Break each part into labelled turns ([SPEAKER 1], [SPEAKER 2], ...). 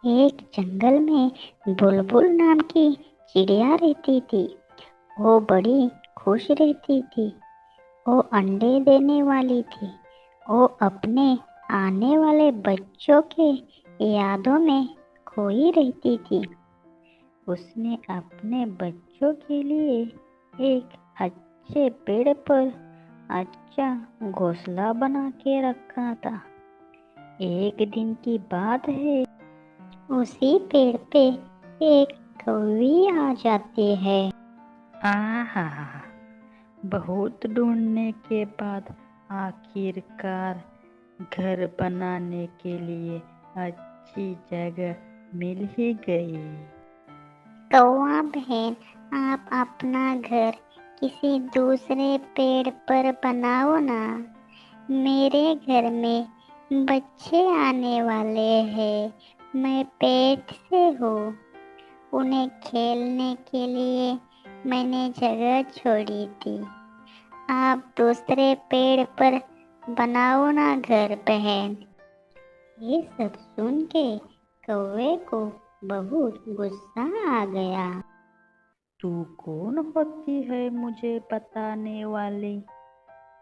[SPEAKER 1] एक जंगल में बुलबुल नाम की चिड़िया रहती थी। वो बड़ी खुश रहती थी। वो अंडे देने वाली थी। वो अपने आने वाले बच्चों के यादों में खोई रहती थी। उसने अपने बच्चों के लिए एक अच्छे पेड़ पर अच्छा घोंसला बना के रखा था। एक दिन की बात है, उसी पेड़ पे एक कौवी आ जाती है।
[SPEAKER 2] आहा, बहुत ढूंढने के बाद आखिरकार घर बनाने के लिए अच्छी जगह मिल ही गई।
[SPEAKER 1] कौवा बहन, आप अपना घर किसी दूसरे पेड़ पर बनाओ ना। मेरे घर में बच्चे आने वाले हैं। मैं पेट से हूँ। उन्हें खेलने के लिए मैंने जगह छोड़ी थी। आप दूसरे पेड़ पर बनाओ ना घर बहन। ये सब सुन के कौवे को बहुत गुस्सा आ गया।
[SPEAKER 2] तू कौन होती है मुझे बताने वाली?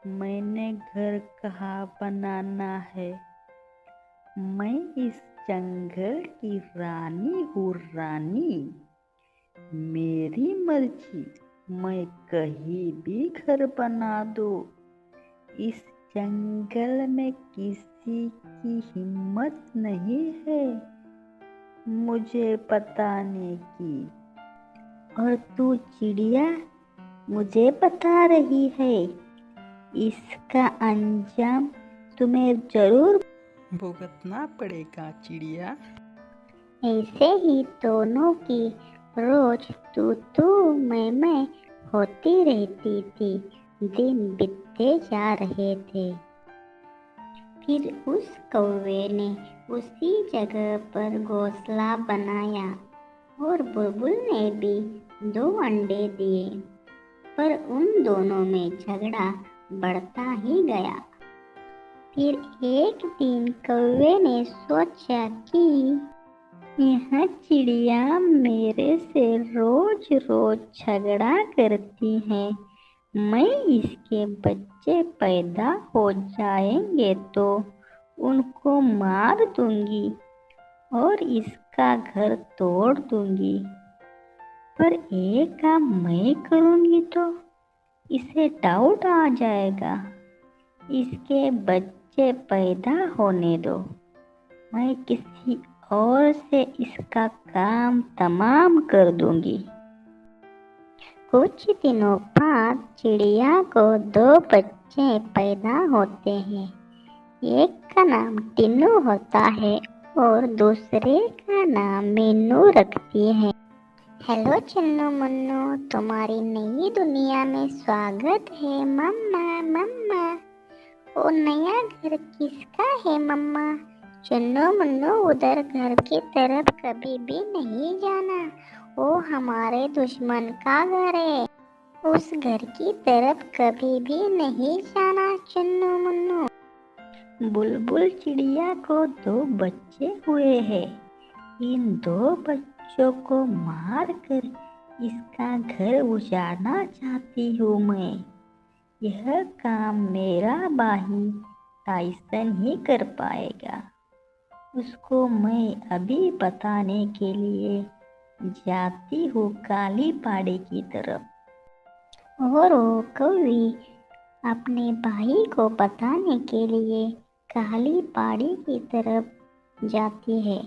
[SPEAKER 2] मैंने घर कहाँ बनाना है? मैं इस जंगल की रानी हूँ, रानी। मेरी मर्जी, मैं कहीं भी घर बना दूँ। इस जंगल में किसी की हिम्मत नहीं है मुझे बताने की।
[SPEAKER 1] और तू चिड़िया मुझे बता रही है, इसका अंजाम तुम्हें जरूर
[SPEAKER 2] भुगतना पड़ेगा चिड़िया।
[SPEAKER 1] ऐसे ही दोनों की रोज तू मैं होती रहती थी। दिन बीतते जा रहे थे। फिर उस कौवे ने उसी जगह पर घोंसला बनाया और बुलबुल ने भी 2 अंडे दिए। पर उन दोनों में झगड़ा बढ़ता ही गया। फिर एक दिन कौवे ने सोचा कि यह चिड़िया मेरे से रोज रोज झगड़ा करती है। मैं इसके बच्चे पैदा हो जाएंगे तो उनको मार दूंगी और इसका घर तोड़ दूंगी। पर एक काम मैं करूंगी तो इसे डाउट आ जाएगा। इसके बच्चे पैदा होने दो। मैं किसी और से इसका काम तमाम कर दूंगी। कुछ दिनों बाद चिड़िया को 2 बच्चे पैदा होते हैं। एक का नाम टिन्नू होता है और दूसरे का नाम मीनू रखती है। हेलो चन्नू मुन्नू, तुम्हारी नई दुनिया में स्वागत है मम्मा। मम्मा, वो नया घर किसका है मम्मा? चन्नू मुन्नू, उधर घर की तरफ कभी भी नहीं जाना। वो हमारे दुश्मन का घर है। उस घर की तरफ कभी भी नहीं जाना चन्नू मुन्नू। बुलबुल चिड़िया को 2 बच्चे हुए हैं। इन 2 बच्चों को मार कर इसका घर उजाड़ना चाहती हूँ मैं। यह काम मेरा भाई टाइसन ही कर पाएगा। उसको मैं अभी बताने के लिए जाती हूँ काली पहाड़ी की तरफ। और वो कौवी अपने भाई को बताने के लिए काली पहाड़ी की तरफ जाती है।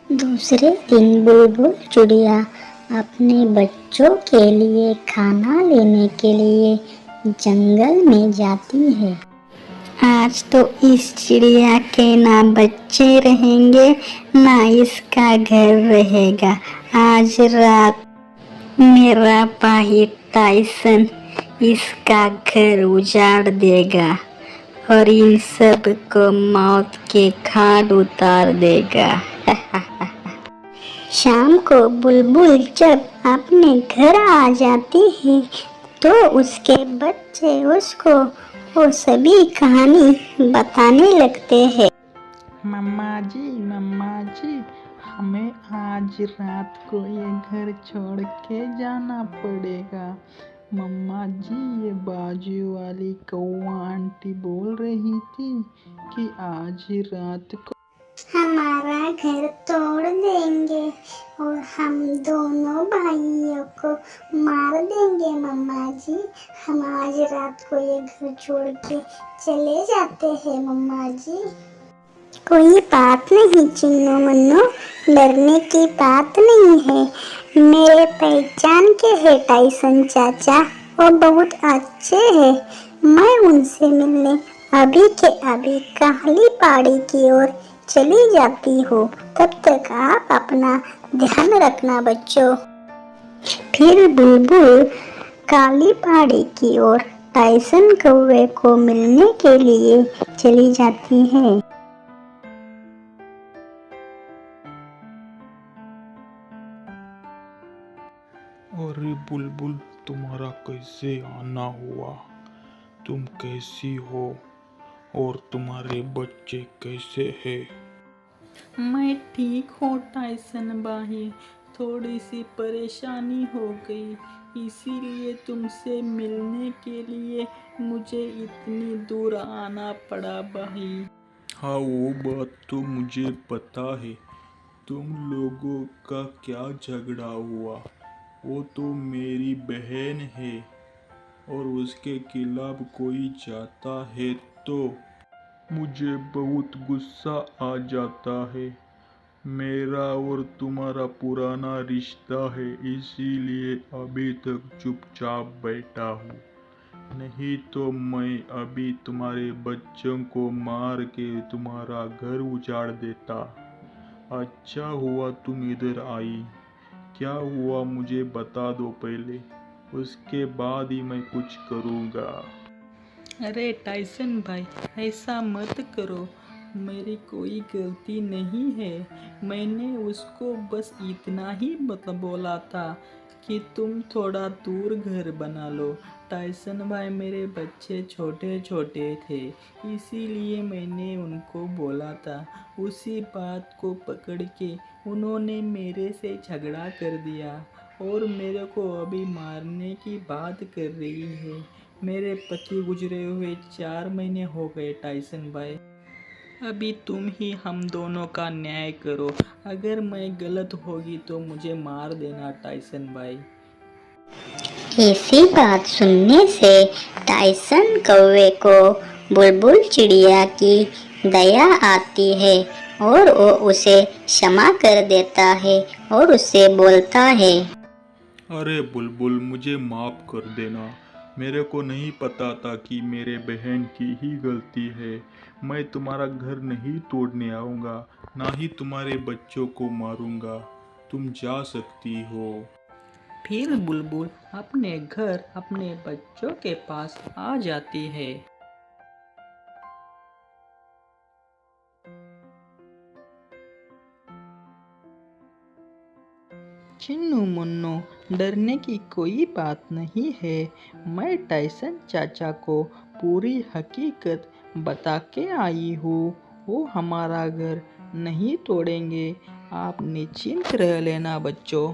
[SPEAKER 1] दूसरे दिन बुलबुल चिड़िया अपने बच्चों के लिए खाना लेने के लिए जंगल में जाती है। आज तो इस चिड़िया के ना बच्चे रहेंगे ना इसका घर रहेगा। आज रात मेरा भाई टाइसन इसका घर उजाड़ देगा और इन सब को मौत के घाट उतार देगा। शाम को बुलबुल जब अपने घर आ जाती है तो उसके बच्चे उसको वो सभी कहानी बताने लगते हैं।
[SPEAKER 2] मम्मा जी, हमें आज रात को ये घर छोड़ के जाना पड़ेगा। मम्मा जी, ये बाजू वाली कौआ आंटी बोल रही थी कि आज रात को
[SPEAKER 1] हमारा घर तोड़ देंगे और हम दोनों भाइयों को मार देंगे। मम्मा जी, हम आज रात को ये घर छोड़ के चले जाते हैं। मम्मा जी, कोई बात नहीं चिन्नू मुन्नू, डरने की बात नहीं है। मेरे पहचान के है टाइसन चाचा, वो बहुत अच्छे हैं। मैं उनसे मिलने अभी के अभी काली पहाड़ी की ओर चली जाती हूँ। तब तक आप अपना ध्यान रखना बच्चों। फिर बुलबुल काली पहाड़ी की ओर टाइसन कौवे को मिलने के लिए चली जाती है।
[SPEAKER 3] अरे बुलबुल, तुम्हारा कैसे आना हुआ? तुम कैसी हो और तुम्हारे बच्चे कैसे हैं?
[SPEAKER 2] मैं ठीक हूँ टाइसन भाई, थोड़ी सी परेशानी हो गई, इसीलिए तुमसे मिलने के लिए मुझे इतनी दूर आना पड़ा भाई।
[SPEAKER 3] हाँ, वो बात तो मुझे पता है। तुम लोगों का क्या झगड़ा हुआ? वो तो मेरी बहन है और उसके खिलाफ कोई जाता है तो मुझे बहुत गुस्सा आ जाता है। मेरा और तुम्हारा पुराना रिश्ता है, इसीलिए अभी तक चुपचाप बैठा हूँ। नहीं तो मैं अभी तुम्हारे बच्चों को मार के तुम्हारा घर उजाड़ देता। अच्छा हुआ तुम इधर आई। क्या हुआ मुझे बता दो पहले, उसके बाद ही मैं कुछ करूँगा।
[SPEAKER 2] अरे टाइसन भाई, ऐसा मत करो, मेरी कोई गलती नहीं है। मैंने उसको बस इतना ही बोला था कि तुम थोड़ा दूर घर बना लो। टाइसन भाई, मेरे बच्चे छोटे छोटे थे, इसीलिए मैंने उनको बोला था। उसी बात को पकड़ के उन्होंने मेरे से झगड़ा कर दिया और मेरे को अभी मारने की बात कर रही है। मेरे पति गुजरे हुए 4 महीने हो गए टाइसन भाई। अभी तुम ही हम दोनों का न्याय करो। अगर मैं गलत होगी तो मुझे मार देना टाइसन भाई।
[SPEAKER 1] ऐसी बात सुनने से टाइसन कौवे को बुलबुल चिड़िया की दया आती है और वो उसे क्षमा कर देता है और उससे बोलता है।
[SPEAKER 3] अरे बुलबुल, मुझे माफ़ कर देना। मेरे को नहीं पता था कि मेरे बहन की ही गलती है। मैं तुम्हारा घर नहीं तोड़ने आऊँगा, ना ही तुम्हारे बच्चों को मारूँगा। तुम जा सकती हो।
[SPEAKER 2] फिर बुलबुल अपने घर अपने बच्चों के पास आ जाती है। चिन्नू मुन्नू, डरने की कोई बात नहीं है। मैं टाइसन चाचा को पूरी हकीकत बता के आई हूँ। वो हमारा घर नहीं तोड़ेंगे, आप निश्चिंत रह लेना बच्चों।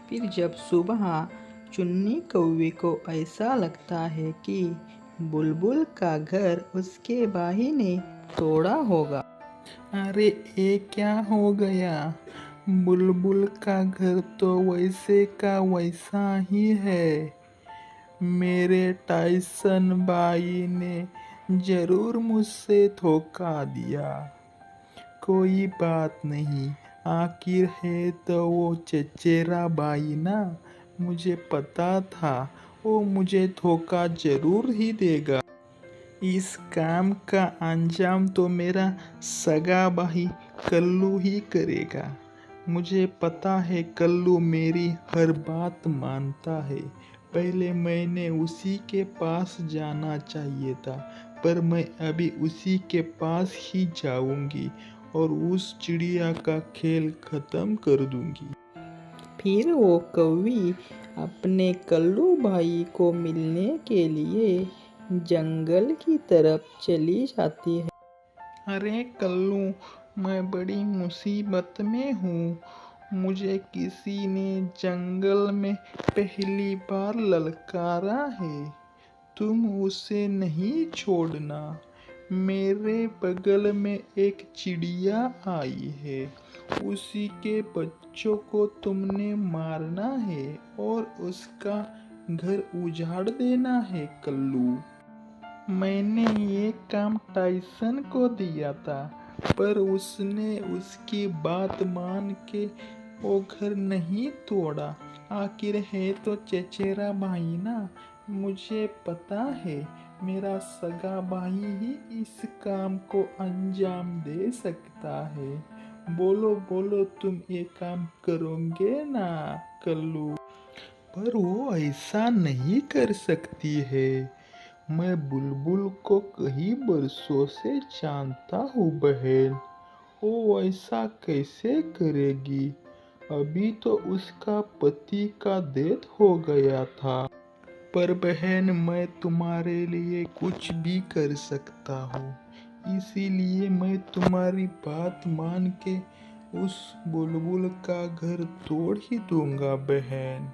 [SPEAKER 2] फिर जब सुबह चुन्नी कौवे को ऐसा लगता है कि बुलबुल का घर उसके भाई ने तोड़ा होगा।
[SPEAKER 3] अरे ये क्या हो गया? बुलबुल का घर तो वैसे का वैसा ही है। मेरे टाइसन भाई ने जरूर मुझसे धोखा दिया। कोई बात नहीं, आखिर है तो वो चचेरा भाई ना। मुझे पता था वो मुझे धोखा जरूर ही देगा। इस काम का अंजाम तो मेरा सगा भाई कल्लू ही करेगा। मुझे पता है कल्लू मेरी हर बात मानता है। पहले मैंने उसी के पास जाना चाहिए था, पर मैं अभी उसी के पास ही जाऊंगी और उस चिड़िया का खेल खत्म कर दूंगी।
[SPEAKER 2] फिर वो कौवी अपने कल्लू भाई को मिलने के लिए जंगल की तरफ चली जाती है।
[SPEAKER 3] अरे कल्लू, मैं बड़ी मुसीबत में हूँ। मुझे किसी ने जंगल में पहली बार ललकारा है। तुम उसे नहीं छोड़ना। मेरे बगल में एक चिड़िया आई है। उसी के बच्चों को तुमने मारना है और उसका घर उजाड़ देना है कल्लू। मैंने ये काम टाइसन को दिया था, पर उसने उसकी बात मान के वो घर नहीं तोड़ा। आखिर है तो चचेरा भाई ना। मुझे पता है मेरा सगा भाई ही इस काम को अंजाम दे सकता है। बोलो बोलो, तुम ये काम करोगे ना कल्लू? पर वो ऐसा नहीं कर सकती है। मैं बुलबुल को कई बरसों से जानता हूँ बहन। वो ऐसा कैसे करेगी? अभी तो उसका पति का डेथ हो गया था। पर बहन, मैं तुम्हारे लिए कुछ भी कर सकता हूँ। इसीलिए मैं तुम्हारी बात मान के उस बुलबुल का घर तोड़ ही दूंगा बहन।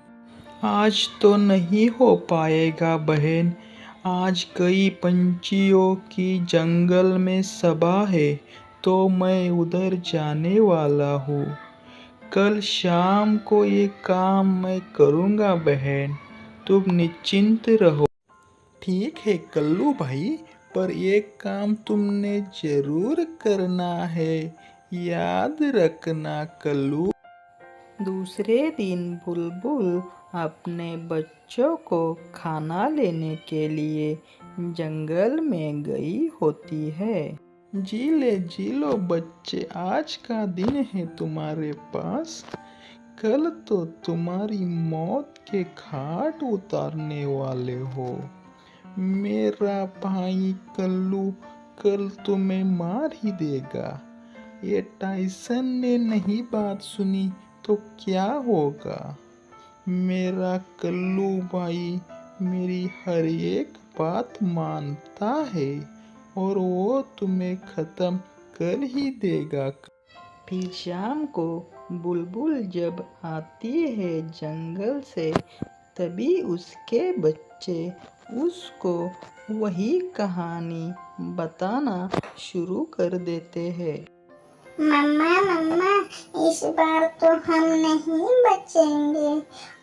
[SPEAKER 3] आज तो नहीं हो पाएगा बहन। आज कई पंछियों की जंगल में सभा है, तो मैं उधर जाने वाला हूँ। कल शाम को ये काम मैं करूँगा बहन। तुम निश्चिंत रहो। ठीक है कल्लू भाई, पर एक काम तुमने जरूर करना है। याद रखना कल्लू।
[SPEAKER 2] दूसरे दिन बुलबुल अपने बच्चों को खाना लेने के लिए जंगल में गई होती है।
[SPEAKER 3] जी लो बच्चे, आज का दिन है तुम्हारे पास। कल तो तुम्हारी मौत के घाट उतारने वाले हो। मेरा भाई कल्लू कल तुम्हें मार ही देगा। ये टाइसन ने नहीं बात सुनी तो क्या होगा? मेरा कल्लू भाई मेरी हर एक बात मानता है और वो तुम्हें खत्म कर ही देगा।
[SPEAKER 2] फिर शाम को बुलबुल जब आती है जंगल से, तभी उसके बच्चे उसको वही कहानी बताना शुरू कर देते हैं।
[SPEAKER 1] मम्मा मम्मा, इस बार तो हम नहीं बचेंगे।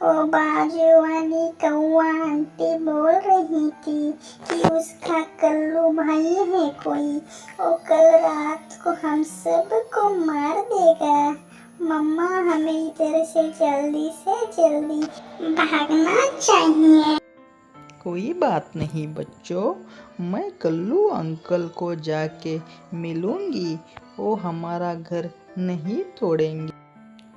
[SPEAKER 1] वो बाजू वाली कौवा आंटी बोल रही थी कि उसका कल्लू भाई है कोई। वो कल रात को हम सबको मार देगा। मम्मा, हमें इधर से जल्दी भागना चाहिए।
[SPEAKER 2] कोई बात नहीं बच्चों, मैं कल्लू अंकल को जाके मिलूंगी। वो हमारा घर नहीं तोड़ेंगे।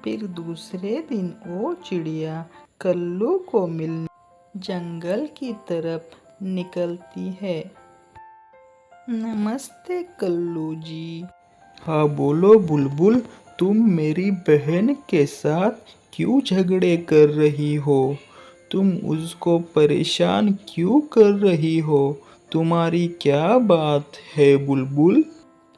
[SPEAKER 2] फिर दूसरे दिन वो चिड़िया कल्लू को मिलने जंगल की तरफ निकलती है। नमस्ते कल्लू जी।
[SPEAKER 3] हाँ बोलो बुलबुल, तुम मेरी बहन के साथ क्यों झगड़े कर रही हो? तुम उसको परेशान क्यों कर रही हो? तुम्हारी क्या बात है बुलबुल?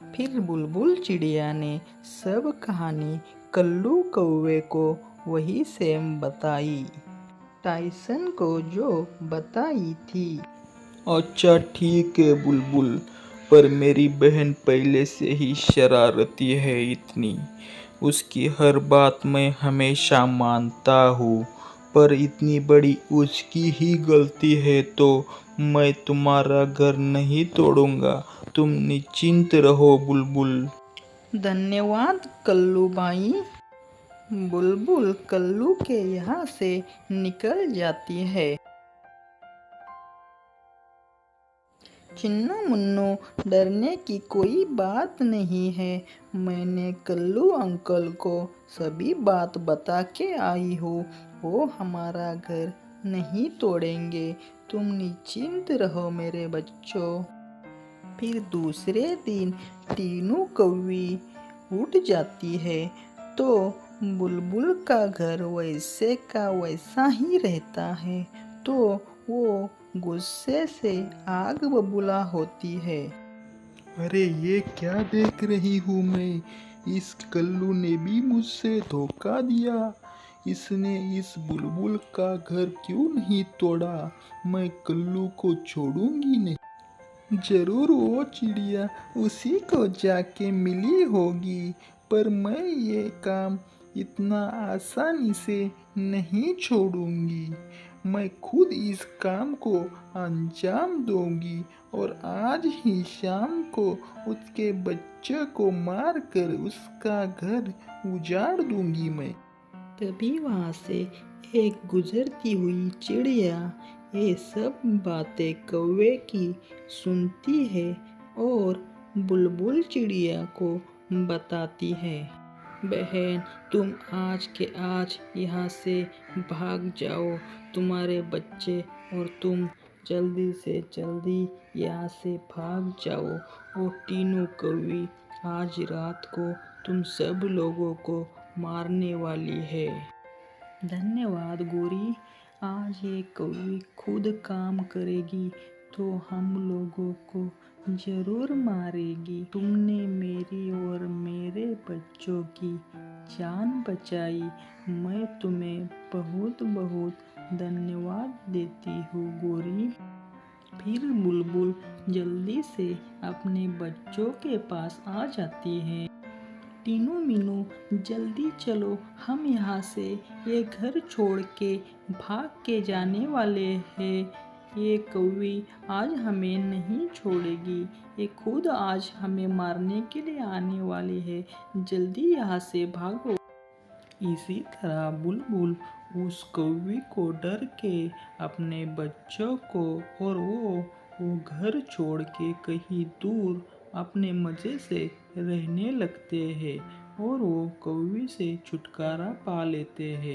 [SPEAKER 2] फिर बुलबुल चिड़िया ने सब कहानी कल्लू कौवे को वही सेम बताई, टाइसन को जो बताई थी।
[SPEAKER 3] अच्छा ठीक है बुलबुल, पर मेरी बहन पहले से ही शरारती है इतनी। उसकी हर बात मैं हमेशा मानता हूँ, पर इतनी बड़ी उसकी ही गलती है तो मैं तुम्हारा घर नहीं तोड़ूंगा। तुम निश्चिंत रहो बुलबुल।
[SPEAKER 2] धन्यवाद कल्लू भाई। बुलबुल कल्लू के यहाँ से निकल जाती है। चिन्नू मुन्नू, डरने की कोई बात नहीं है। मैंने कल्लू अंकल को सभी बात बता के आई हूँ। वो हमारा घर नहीं तोड़ेंगे। तुम निश्चिंत रहो मेरे बच्चों। फिर दूसरे दिन तीनों कौवी उठ जाती है, तो बुलबुल का घर वैसे का वैसा ही रहता है। तो वो गुस्से से आग बबूला होती है।
[SPEAKER 3] अरे ये क्या देख रही हूँ मैं? इस कल्लू ने भी मुझसे धोखा दिया। इसने इस बुलबुल का घर क्यों नहीं तोड़ा? मैं कल्लू को छोड़ूंगी नहीं। जरूर वो चिड़िया उसी को जाके मिली होगी, पर मैं ये काम इतना आसानी से नहीं छोड़ूंगी। मैं खुद इस काम को अंजाम दूंगी और आज ही शाम को उसके बच्चे को मार कर उसका घर उजाड़ दूंगी मैं।
[SPEAKER 2] तभी वहाँ से एक गुजरती हुई चिड़िया ये सब बातें कौवे की सुनती है और बुलबुल चिड़िया को बताती है। बहन, तुम आज के आज यहाँ से भाग जाओ। तुम्हारे बच्चे और तुम जल्दी से जल्दी यहाँ से भाग जाओ। और तीनों कौवे आज रात को तुम सब लोगों को मारने वाली है। धन्यवाद गोरी। आज ये कौवी खुद काम करेगी तो हम लोगों को जरूर मारेगी। तुमने मेरी और मेरे बच्चों की जान बचाई। मैं तुम्हें बहुत बहुत धन्यवाद देती हूँ गोरी। फिर बुलबुल जल्दी से अपने बच्चों के पास आ जाती है। तीनों मीनू जल्दी चलो, हम यहाँ से ये घर छोड़ के भाग के जाने वाले हैं। ये कौवी आज हमें नहीं छोड़ेगी। ये खुद आज हमें मारने के लिए आने वाली है। जल्दी यहाँ से भागो। इसी तरह बुलबुल उस कौवी को डर के अपने बच्चों को और वो घर छोड़ के कहीं दूर अपने मज़े से रहने लगते हैं और वो कौवी से छुटकारा पा लेते हैं।